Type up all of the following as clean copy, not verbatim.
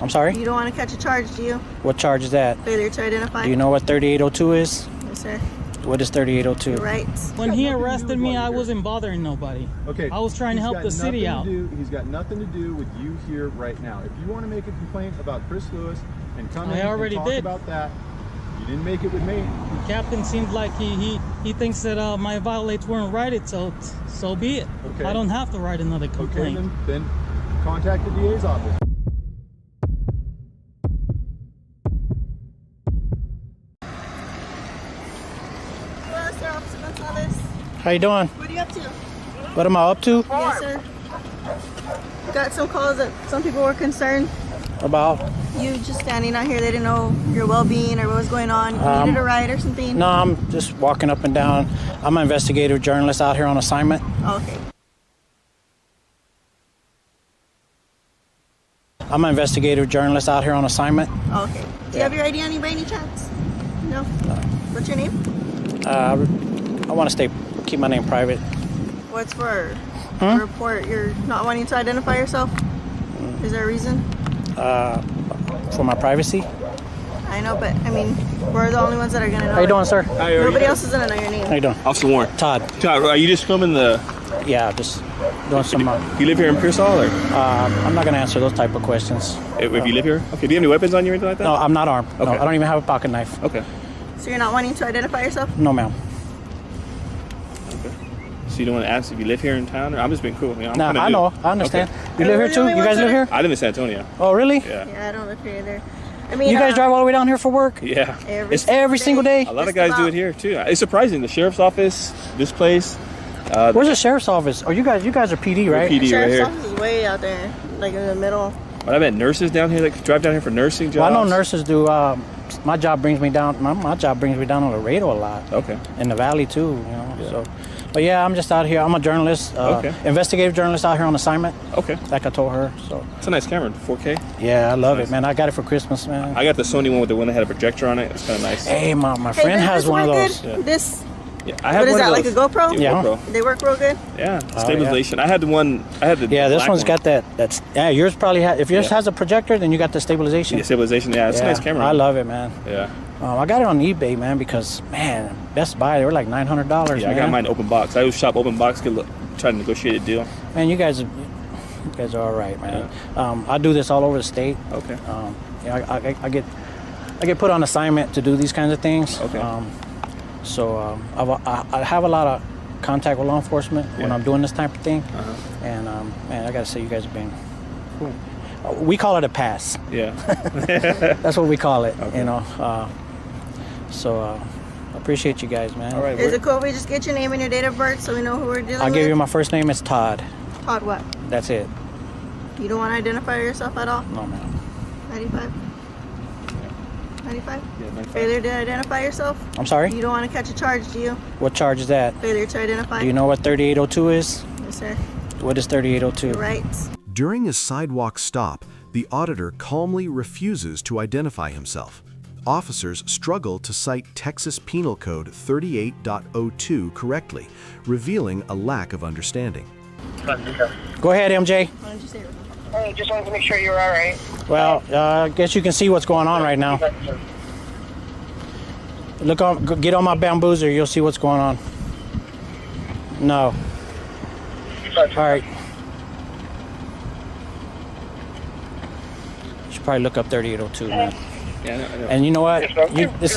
I'm sorry? You don't want to catch a charge, do you? What charge is that? Failure to identify. Do you know what 3802 is? Yes, sir. What is 3802? Your rights. When he arrested me, I wasn't bothering nobody. Okay. I was trying to help the city out. He's got nothing to do with you here right now. If you want to make a complaint about Chris Lewis and come in and talk about that, you didn't make it with me. The captain seems like he thinks that my violates weren't righted, so be it. Okay. I don't have to write another complaint. Okay, then contact the DA's office. Hello, sir. Officer Gonzalez. How you doing? What are you up to? What am I up to? Yes, sir. Got some calls that some people were concerned. About? You just standing out here. They didn't know your well-being or what was going on. You needed a ride or something? No, I'm just walking up and down. I'm an investigative journalist out here on assignment. Oh, okay. I'm an investigative journalist out here on assignment. Oh, okay. Do you have your ID on you by any chance? No? What's your name? I want to keep my name private. What's for? A report. You're not wanting to identify yourself? Is there a reason? For my privacy. I know, but I mean, we're the only ones that are gonna know. How you doing, sir? Hi, Nobody else is gonna know your name. How you doing? Officer Warren. Todd. Todd, are you just filming the... Yeah, just doing some... You live here in Pearsall, or...? I'm not going to answer those type of questions. If you live here? Okay, do you have any weapons on you or anything like that? No, I'm not armed. Okay. No, I don't even have a pocket knife. Okay. So you're not wanting to identify yourself? No, ma'am. Okay. So you don't want to ask if you live here in town? Or I'm just being cool. You know, No, I know. I understand. Okay. You live here too? You guys live here? I live in San Antonio. Oh, really? Yeah. Yeah, I don't live here either. I mean, You guys drive all the way down here for work? Yeah. Every single day? A lot of guys do it here, too. It's surprising. The sheriff's office, this place... Where's the sheriff's office? Oh, you guys are PD, right? PD Sheriff's right here. office is way out there, like in the middle. But I met nurses down here that drive down here for nursing jobs. Well, I know nurses do. My job brings me down. My job brings me down on Laredo a lot. Okay. In the valley too, you know. Yeah. So, but yeah, I'm just out here. I'm a journalist, investigative journalist out here on assignment. Okay. Like I told her. So. It's a nice camera, 4K. Yeah, I love it, man. I got it for Christmas, man. I got the Sony one with the one that had a projector on it. It's kind of nice. Hey, my friend has one of those. Yeah. This. Yeah, I have What is one that? of Like a those. GoPro? Yeah. GoPro. They work real good. Yeah, stabilization. I had the one. I had the. Yeah, this black one's one. got that. That's yours probably has. If yours has a projector, then you got the stabilization. Yeah, stabilization. Yeah, it's a nice camera. I love it, man. Yeah. I got it on eBay, man, because man, Best Buy they were like $900. Yeah, man. I got mine open box. I always shop open box. Try to negotiate a deal. Man, you guys are all right, man. Yeah. I do this all over the state. Okay. I get put on assignment to do these kinds of things. Okay. So I have a lot of contact with law enforcement when I'm doing this type of thing. And man, I gotta say, you guys have been cool. We call it a pass. Yeah. That's what we call it. Okay. You know. So I appreciate you guys, man. All right. Is it cool if we just get your name and your date of birth so we know who we're dealing with? I'll give you my first name. It's Todd. Todd what? That's it. You don't want to identify yourself at all? No, man. 95? 95? Yeah, 95. Failure to identify yourself? I'm sorry? You don't want to catch a charge, do you? What charge is that? Failure to identify? Do you know what 3802 is? Yes, sir. What is 3802? Your rights. During a sidewalk stop, the auditor calmly refuses to identify himself. Officers struggle to cite Texas Penal Code 38.02 correctly, revealing a lack of understanding. Go ahead, MJ. Why don't you say it? Hey, just wanted to make sure you were all right. Well, I guess you can see what's going on right now. Get on my bamboozer, you'll see what's going on. No. All right. You should probably look up 3802, man. Yeah, I know. And you know what? This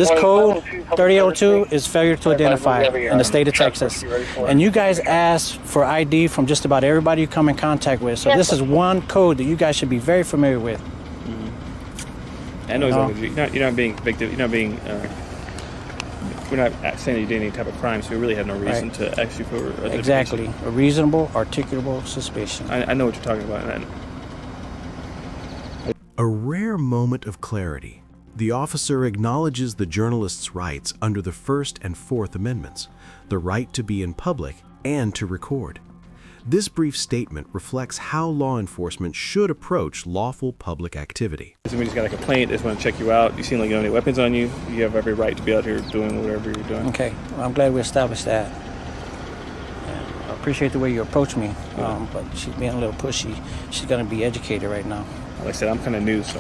code 3802 is failure to identify in the state of Texas. And you guys ask for ID from just about everybody you come in contact with. So this is one code that you guys should be very familiar with. I know you're not being victim. You're not being. We're not saying that you did any type of crime, so we really have no reason to ask you for Exactly. A reasonable, articulable suspicion. I know what you're talking about. A rare moment of clarity. The officer acknowledges the journalist's rights under the First and Fourth Amendments, the right to be in public and to record. This brief statement reflects how law enforcement should approach lawful public activity. Somebody just got a complaint, they just want to check you out. You seem like you don't have any weapons on you. You have every right to be out here doing whatever you're doing. Okay, well, I'm glad we established that. I appreciate the way you approach me, but she's being a little pushy. She's going to be educated right now. Like I said, I'm kind of new, so.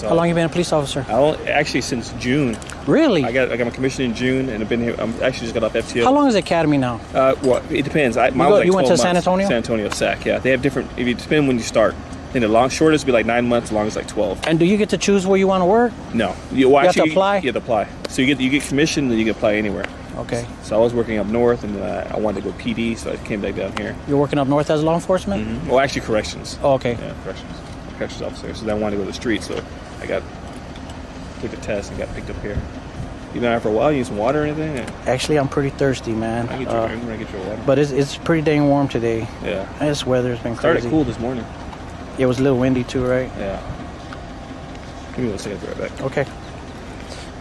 How long you been a police officer? Actually since June. Really? I got my commission in June, and I've been here. I'm actually just got off FTO. How long is the academy now? Well, it depends. You went to San Antonio? San Antonio SAC. Yeah, they have different. If you depend when you start. I think the shortest would be like 9 months. The longest like 12. And do you get to choose where you want to work? No, you have to apply. You have to apply. So you get commission, then you can apply anywhere. Okay. So I was working up north, and I wanted to go PD, so I came back down here. You're working up north as law enforcement? Mm-hmm. Well, actually, corrections. Oh, okay. Yeah, corrections officer. So then I wanted to go to the street, so I took the test and got picked up here. You been out for a while? You need some water or anything? Actually, I'm pretty thirsty, man. I'm gonna get you water. But it's pretty dang warm today. Yeah. This weather's been crazy. Started cool this morning. It was a little windy too, right? Yeah. Give me 1 second. I'll be right back. Okay.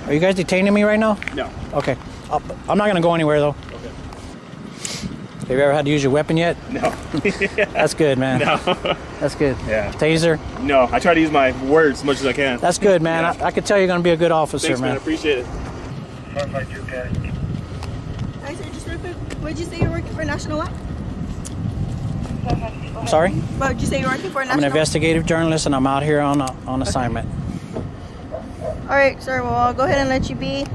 Are you guys detaining me right now? No. Okay. I'm not going to go anywhere, though. Okay. Have you ever had to use your weapon yet? No. That's good, man. No. That's good. Yeah. Taser? No. I try to use my words as much as I can. That's good, man. Yeah. I can tell you're going to be a good officer, Thanks, man. I man. appreciate it. Alright, sir, just real quick. What did you say you're working for National what? I'm sorry? What did you say you're working for I'm National? an investigative journalist, and I'm out here on assignment. Alright, sir, well, I'll go ahead and let you be.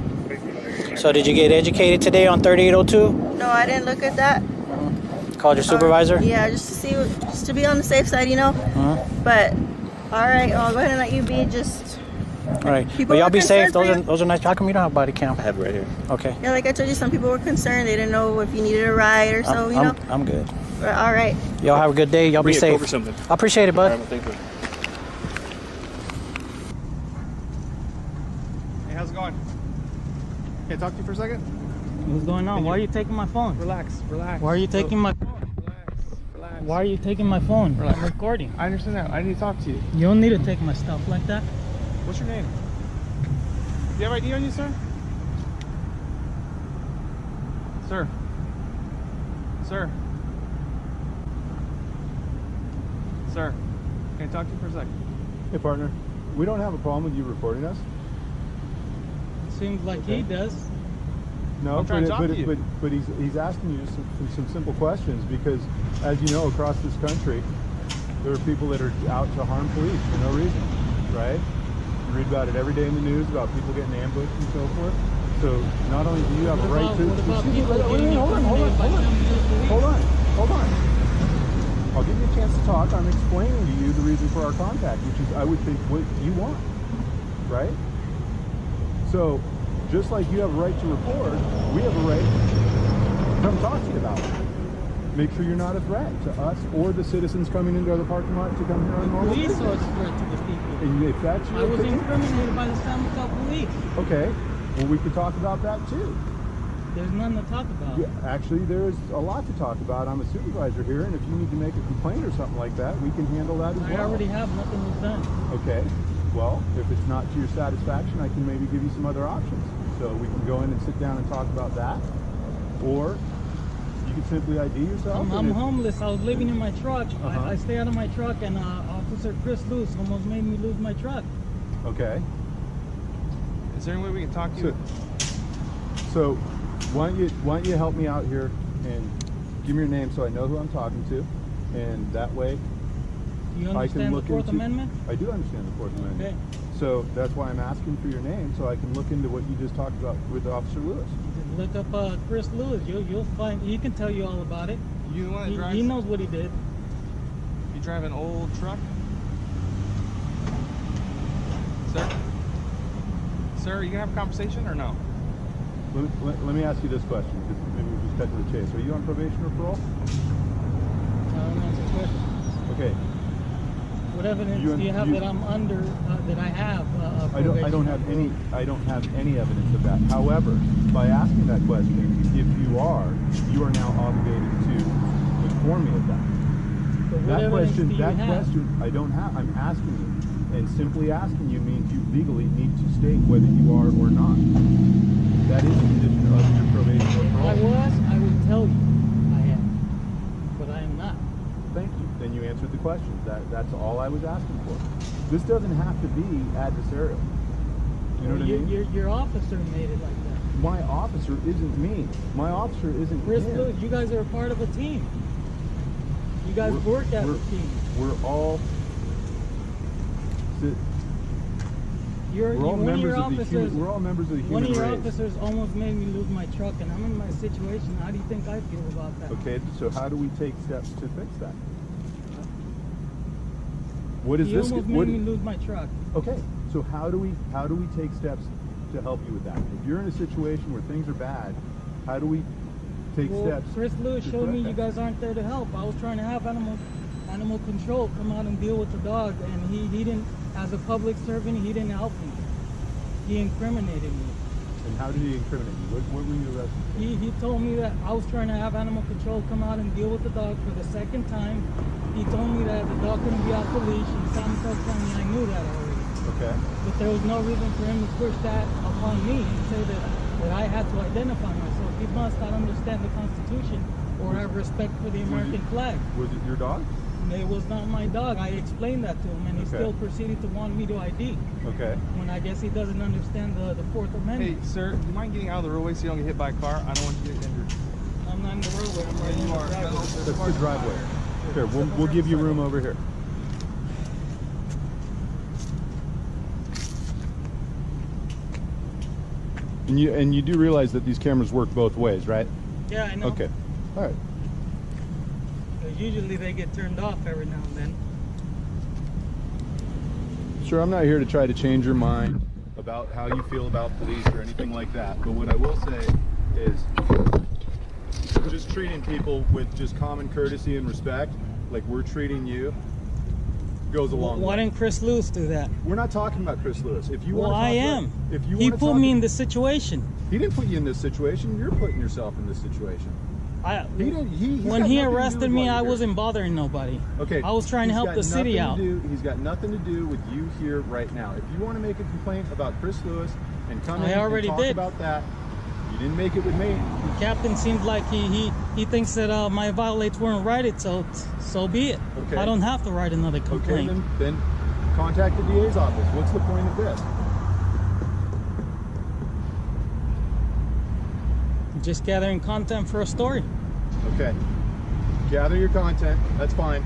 So did you get educated today on 3802? No, I didn't look at that. Called your supervisor? Yeah, just to be on the safe side, you know. But alright, well, I'll go ahead and let you be. Just All right. People But y'all were be safe. concerned for you. Those are nice. How come you don't have body cam? I have it right here. Okay. yeah, like I told you, some people were concerned. They didn't know if you needed a ride or so, you know. I'm good. All right. Y'all have a good day. Y'all be Bring a safe. Coke or something. I appreciate it, All bud. right, well, thank you. Hey, how's it going? Can I talk to you for a second? What's going on? Why are you taking my phone? Relax. Why are you taking my phone? Relax. Why are you taking my phone? Relax. I'm recording. I understand that. I need to talk to you. You don't need to take my stuff like that. What's your name? Do you have ID on you, sir? Sir. Sir. Sir. Can I talk to you for a second? Hey, partner. We don't have a problem with you recording us. Seems like he does. No, I'm trying to talk to you. but he's asking you some simple questions because, as you know, across this country, there are people that are out to harm police for no reason, right? You read about it every day in the news about people getting ambushed and so forth. So not only do you have a right to... Hold on. I'll give you a chance to talk. I'm explaining to you the reason for our contact, which is, I would think, what you want, right? So, just like you have a right to record, we have a right to come talk to you about it. Make sure you're not a threat to us or the citizens coming into the parking lot to come here on normal Police business. are a threat to the people. And if that's your I was opinion, incriminated by the San Antonio police. okay, well, we could talk about that too. There's nothing to talk about. Yeah, actually, there's a lot to talk about. I'm a supervisor here, and if you need to make a complaint or something like that, we can handle that as well. I already have, nothing was done. Okay. Well, if it's not to your satisfaction, I can maybe give you some other options. So we can go in and sit down and talk about that. Or you can simply ID yourself. I'm homeless. I was living in my truck. Uh-huh. I stay out of my truck, and Officer Chris Lewis almost made me lose my truck. Okay. Is there any way we can talk to you? So why don't you help me out here and give me your name so I know who I'm talking to, and that way Do you I can understand look the Fourth into... Amendment? I do understand the Fourth Amendment. Okay. So that's why I'm asking for your name, so I can look into what you just talked about with Officer Lewis. Look up Chris Lewis. You'll find. He can tell you all about it. You the one that drives? He knows what he did. You drive an old truck? Sir? Sir, you gonna have a conversation or no? Let me ask you this question, because maybe we'll just cut to the chase. Are you on probation or parole? I don't answer questions. Okay. What evidence do you have that I'm under? That I have? I don't have any evidence of that. However, by asking that question, if you are now obligated to inform me of that. But what That evidence question, do you have? I don't have. I'm asking you, and simply asking you means you legally need to state whether you are or not. That is a condition of your probation or If I parole. was, I would tell you I am, but I am not. Thank you. Then you answered the question. That's all I was asking for. This doesn't have to be adversarial. You know what I mean? Your officer made it like that. My officer isn't me. My officer isn't Chris him. Lewis, you guys are a part of a team. You guys work as a team. We're all You're, We're all one of members your of the officers. human. We're all members of the One human of your race. officers almost made me lose my truck, and I'm in my situation. How do you think I feel about that? Okay, so how do we take steps to fix that? What is He this? almost What, made me lose my truck. okay, so how do we take steps to help you with that? If you're in a situation where things are bad, how do we take Well, steps? Chris Lewis to showed me correct you that? guys aren't there to help. I was trying to have animal control come out and deal with the dog, and he didn't. As a public servant, he didn't help me. He incriminated me. And how did he incriminate you? What were you arrested for? He told me that I was trying to have animal control come out and deal with the dog for the second time. He told me that the dog couldn't be off the leash. He sounded so funny. I knew that already. Okay. But there was no reason for him to push that upon me and say that I had to identify myself. He must not understand the Constitution or have respect for the American flag. Was it your dog? It was not my dog. I explained that to him, and he Okay. still proceeded to want me to ID. Okay. When I guess he doesn't understand the Fourth Amendment. Hey, sir, do you mind getting out of the roadway so you don't get hit by a car? I don't want you to get injured. I'm not in the roadway. I'm right in the driveway. That's the driveway. Here, we'll give you room over here. And you do realize that these cameras work both ways, right? Yeah, I know. Okay. All right. 'Cause usually they get turned off every now and then. Sure, I'm not here to try to change your mind about how you feel about police or anything like that. But what I will say is just treating people with just common courtesy and respect, like we're treating you, goes a long Why way. didn't Chris Lewis do that? We're not talking about Chris Lewis. If you Well, want to I talk am. about, if you He want to put talk, me in this situation. He didn't put you in this situation. You're putting yourself in this situation. He didn't. He's When got he nothing to do arrested with me, why you're I here. wasn't bothering nobody. Okay. I was trying to he's help got the city out. nothing to do- He's got nothing to do with you here right now. If you want to make a complaint about Chris Lewis and come I in already and talk did. about that, you didn't make it with me. The captain seems like he thinks that my violates weren't righted, so be it. Okay. I don't have to write another Okay, complaint. then contact the DA's office. What's the point of this? Just gathering content for a story. Okay. Gather your content. That's fine.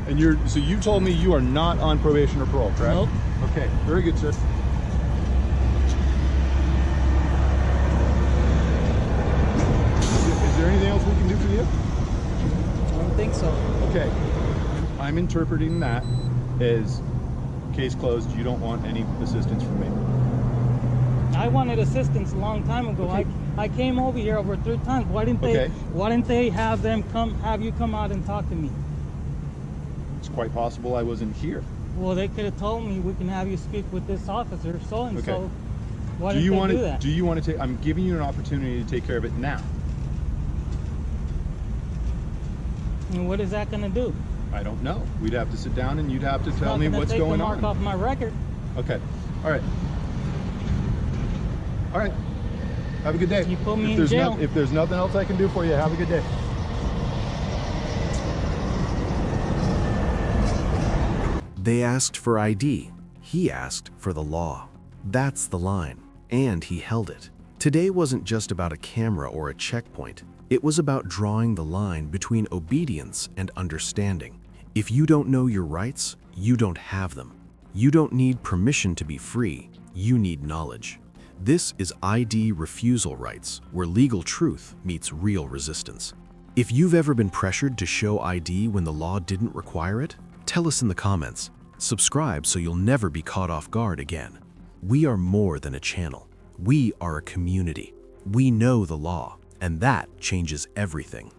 And so you told me you are not on probation or parole, correct? Nope. Okay. Very good, sir. Is there anything else we can do for you? I don't think so. Okay. I'm interpreting that as case closed. You don't want any assistance from me. I wanted assistance a long time ago. Okay. I came over here over 3 times. Why didn't they have you come out and talk to me? It's quite possible I wasn't here. Well, they could have told me we can have you speak with this officer, so and so. Okay. Why Do didn't you they want do to? that? Do you want to take? I'm giving you an opportunity to take care of it now. And what is that going to do? I don't know. We'd have to sit down and you'd have to It's tell not me gonna what's take going the mark on. off my record. Okay. All right. All right. Have a good day. You put me if in there's jail. if there's nothing else I can do for you, have a good day. They asked for ID. He asked for the law. That's the line. And he held it. Today wasn't just about a camera or a checkpoint. It was about drawing the line between obedience and understanding. If you don't know your rights, you don't have them. You don't need permission to be free. You need knowledge. This is ID refusal rights, where legal truth meets real resistance. If you've ever been pressured to show ID when the law didn't require it, tell us in the comments. Subscribe so you'll never be caught off guard again. We are more than a channel. We are a community. We know the law, and that changes everything.